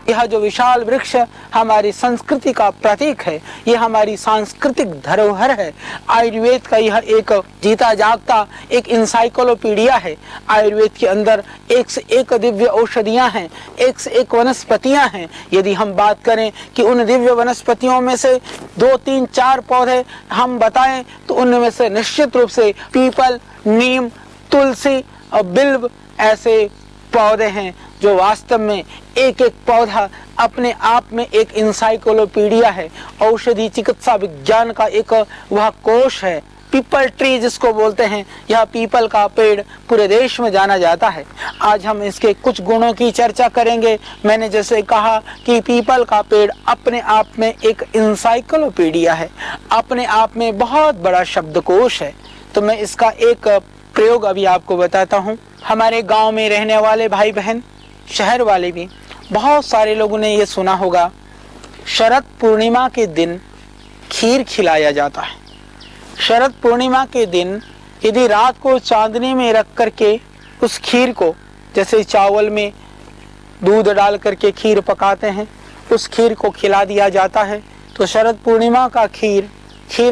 यह जो विशाल वृक्ष हमारी संस्कृति का प्रतीक है, यह हमारी सांस्कृतिक धरोहर है। आयुर्वेद का यह एक जीता जागता एक इंसाइक्लोपीडिया है। आयुर्वेद के अंदर एक से एक दिव्य औषधियां हैं, एक से एक वनस्पतियां हैं। यदि हम बात करें कि उन दिव्य वनस्पतियों में से 2, 3, 4 पौधे हम बताएं तो उनमें से निश्चित रूप से पीपल, नीम, तुलसी और बिल्व ऐसे पौधे हैं जो वास्तव में एक एक पौधा अपने आप में एक इंसाइक्लोपीडिया है। औषधि चिकित्सा विज्ञान का एक वह कोश है। पीपल ट्री जिसको बोलते हैं, यह पीपल का पेड़ पूरे देश में जाना जाता है। आज हम इसके कुछ गुणों की चर्चा करेंगे। मैंने जैसे कहा कि पीपल का पेड़ अपने आप में एक इंसाइक्लोपीडिया है, अपने आप में बहुत बड़ा शब्दकोश है। तो मैं इसका एक प्रयोग अभी आपको बताता हूँ। हमारे गांव में रहने वाले भाई बहन, शहर वाले भी, बहुत सारे लोगों ने ये सुना होगा, शरद पूर्णिमा के दिन खीर खिलाया जाता है। शरद पूर्णिमा के दिन यदि रात को चांदनी में रख करके उस खीर को, जैसे चावल में दूध डाल करके खीर पकाते हैं, उस खीर को खिला दिया जाता है। तो शरद पूर्णिमा का खीर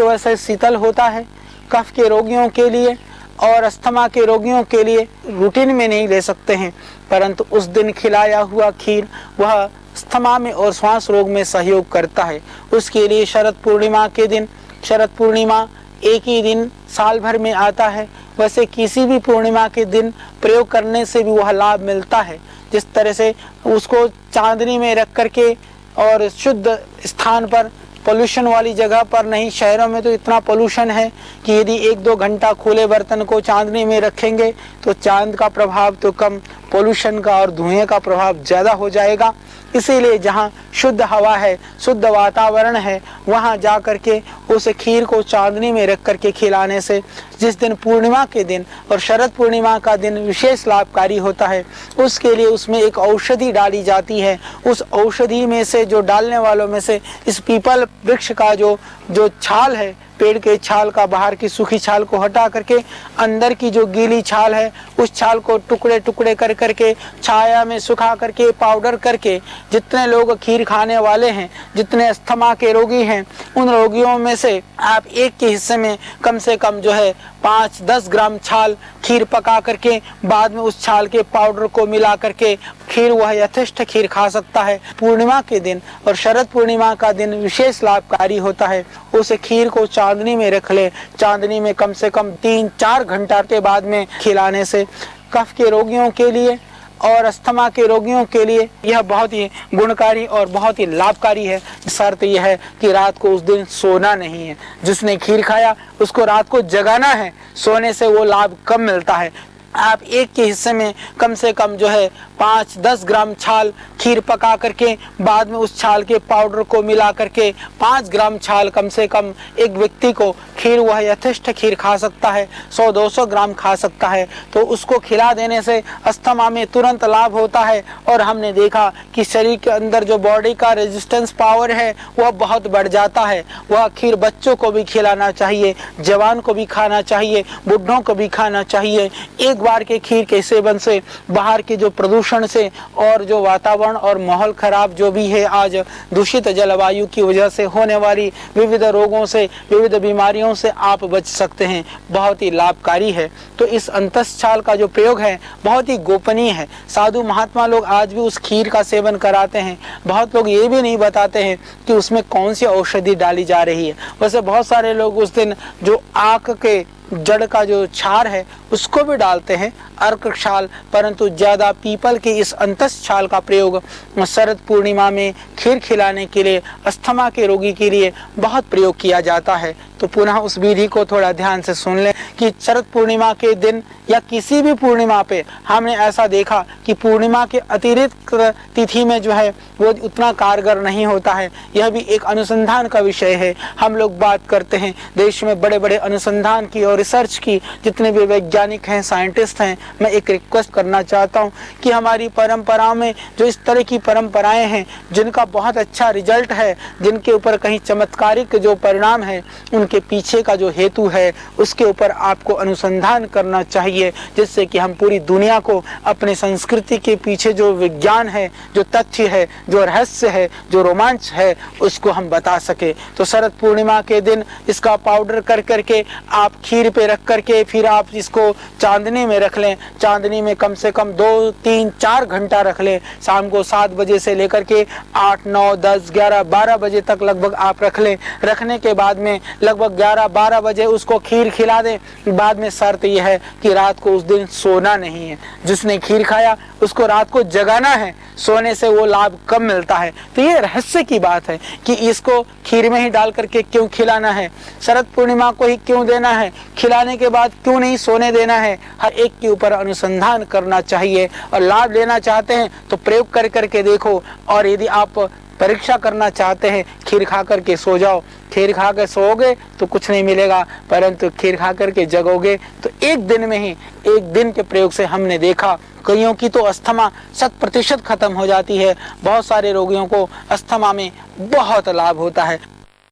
वैसे शीतल होता है। कफ के रोगियों के लिए और अस्थमा के रोगियों के लिए रूटीन में नहीं ले सकते हैं, परंतु उस दिन खिलाया हुआ खीर वह अस्थमा में और श्वास रोग में सहयोग करता है। उसके लिए शरद पूर्णिमा के दिन, शरद पूर्णिमा एक ही दिन साल भर में आता है, वैसे किसी भी पूर्णिमा के दिन प्रयोग करने से भी वह लाभ मिलता है। जिस तरह से उसको चांदनी में रख करके और शुद्ध स्थान पर, पोल्यूशन वाली जगह पर नहीं, शहरों में तो इतना पोल्यूशन है कि यदि 1-2 घंटा खुले बर्तन को चांदनी में रखेंगे तो चांद का प्रभाव तो कम, पोल्यूशन का और धुएं का प्रभाव ज़्यादा हो जाएगा। इसीलिए जहाँ शुद्ध हवा है, शुद्ध वातावरण है, वहाँ जा करके उस खीर को चांदनी में रख करके खिलाने से जिस दिन पूर्णिमा के दिन और शरद पूर्णिमा का दिन विशेष लाभकारी होता है, उसके लिए उसमें एक औषधि डाली जाती है। उस औषधि में से, जो डालने वालों में से, इस पीपल वृक्ष का जो छाल है, पेड़ के छाल का बाहर की सूखी छाल को हटा करके अंदर की जो गीली छाल है, उस छाल को टुकड़े टुकड़े कर करके छाया में सुखा करके पाउडर करके जितने लोग खीर खाने वाले हैं, जितने अस्थमा के रोगी हैं, उन रोगियों में से आप एक के हिस्से में कम से कम जो है 5-10 ग्राम छाल खीर पका करके बाद में उस छाल के पाउडर को मिला करके खीर वह यथेष्ट खीर खा सकता है। पूर्णिमा के दिन और शरद पूर्णिमा का दिन विशेष लाभकारी होता है। उस खीर को चांदनी में रख ले, चांदनी में कम से कम 3-4 घंटा के बाद में खिलाने से कफ के रोगियों के लिए और अस्थमा के रोगियों के लिए यह बहुत ही गुणकारी और बहुत ही लाभकारी है। शर्त यह है कि रात को उस दिन सोना नहीं है। जिसने खीर खाया उसको रात को जगाना है, सोने से वो लाभ कम मिलता है। आप एक के हिस्से में कम से कम जो है 5-10 ग्राम छाल खीर पका करके बाद में उस छाल के पाउडर को मिला करके 5 ग्राम छाल कम से कम एक व्यक्ति को खीर वह यथेष्ट खीर खा सकता है, 100-200 ग्राम खा सकता है। तो उसको खिला देने से अस्थमा में तुरंत लाभ होता है। और हमने देखा कि शरीर के अंदर जो बॉडी का रेजिस्टेंस पावर है वह बहुत बढ़ जाता है। वह खीर बच्चों को भी खिलाना चाहिए, जवान को भी खाना चाहिए, बुढ़ों को भी खाना चाहिए। एक बार के खीर के सेवन से बाहर के जो प्रदूषण से और जो वातावरण और माहौल खराब जो भी है, आज दूषित जलवायु की वजह से होने वाली विविध रोगों से, विविध बीमारियों से आप बच सकते हैं। बहुत ही लाभकारी है। तो इस अंतस्छाल का जो प्रयोग है बहुत ही गोपनीय है। साधु महात्मा लोग आज भी उस खीर का सेवन कराते हैं। बहुत लोग ये भी नहीं बताते हैं कि उसमें कौन सी औषधि डाली जा रही है। वैसे बहुत सारे लोग उस दिन जो आक के जड़ का जो छार है उसको भी डालते हैं, अर्क छाल, परंतु ज्यादा पीपल की इस अंतस छाल का प्रयोग शरद पूर्णिमा में खीर खिलाने के लिए, अस्थमा के रोगी के लिए बहुत प्रयोग किया जाता है। तो पुनः उस विधि को थोड़ा ध्यान से सुन लें कि शरद पूर्णिमा के दिन या किसी भी पूर्णिमा पे हमने ऐसा देखा कि पूर्णिमा के अतिरिक्त तिथि में जो है वो उतना कारगर नहीं होता है। यह भी एक अनुसंधान का विषय है। हम लोग बात करते हैं देश में बड़े बड़े अनुसंधान की और रिसर्च की, जितने भी वैज्ञानिक हैं, साइंटिस्ट हैं, मैं एक रिक्वेस्ट करना चाहता हूं कि हमारी परंपरा में जो इस तरह की परंपराएं हैं जिनका बहुत अच्छा रिजल्ट है, जिनके ऊपर कहीं चमत्कारिक जो परिणाम है, उनके के पीछे का जो हेतु है उसके ऊपर आपको अनुसंधान करना चाहिए, जिससे कि हम पूरी दुनिया को अपने संस्कृति के पीछे जो विज्ञान है, जो तथ्य है, जो रहस्य है, जो रोमांच है, उसको हम बता सके। तो शरद पूर्णिमा के दिन इसका पाउडर कर करके आप खीर पे रख करके फिर आप इसको चांदनी में रख लें। चांदनी में कम से कम 2, 3, 4 घंटा रख लें। शाम को 7 बजे से लेकर के 8, 9, 10, 11, 12 बजे तक लगभग आप रख लें। रखने के बाद में लगभग 11, 12 बजे उसको खीर खिला दें। बाद में शर्त यह है कि रात को उस दिन सोना नहीं है। जिसने खीर खाया उसको रात को जगाना है, सोने से वो लाभ कम मिलता है। तो ये रहस्य की बात है कि इसको खीर में ही डाल करके क्यों खिलाना है, शरद पूर्णिमा को ही क्यों देना है, खिलाने के बाद क्यों नहीं सोने देना है। हर एक के ऊपर अनुसंधान करना चाहिए और लाभ लेना चाहते हैं तो प्रयोग कर करके देखो। और यदि आप परीक्षा करना चाहते हैं, खीर खा करके सो जाओ। खीर खा कर सोओगे तो कुछ नहीं मिलेगा, परंतु खीर खा करके जगोगे तो एक दिन में ही, एक दिन के प्रयोग से हमने देखा कईयों की तो अस्थमा 100% खत्म हो जाती है। बहुत सारे रोगियों को अस्थमा में बहुत लाभ होता है।